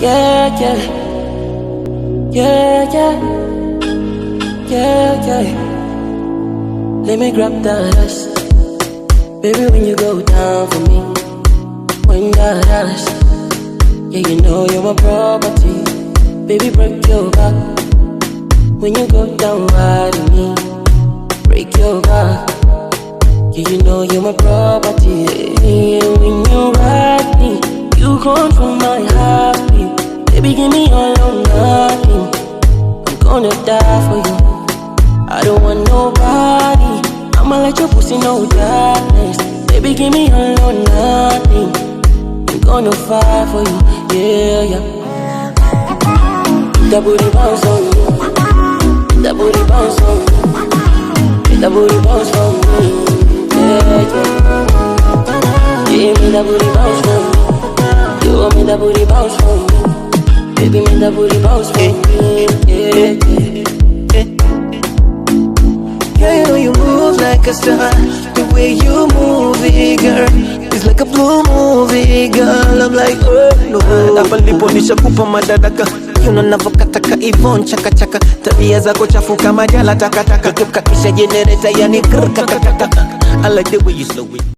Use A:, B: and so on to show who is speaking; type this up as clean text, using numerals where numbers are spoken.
A: Yeah, yeah. Yeah, yeah. Yeah, yeah. Let me grab that ass. Baby, when you go down for me, when that ass, yeah, you know you're my property. Baby, break your back. When you go down right on me, break your back. Yeah, you know you're my property. Yeah, when you ride me, you control my heartbeat. Baby, give me all or nothing. I'm gonna die for you. I don't want nobody. I'ma let your pussy know darkness. Baby, give me all or nothing. I'm gonna fight for you. Yeah, yeah. That booty bounce on me. That booty bounce on me. That booty bounce on me. Yeah, yeah. Give me that booty bounce on me. You want me that booty bounce on me. Baby, me that booty bounce on me. Yeah, yeah.
B: Yeah, you know you move like a star. The way you move it, girl, it's like a blue movie, girl. I'm like, oh no. Hapa ndipo nishakupa madaraka. Yuna navokataka ivon chaka chaka. Tabia zako chafu kama jala takataka. Kutoka kisha generator yani grr kakakaka. I like the way you slow it.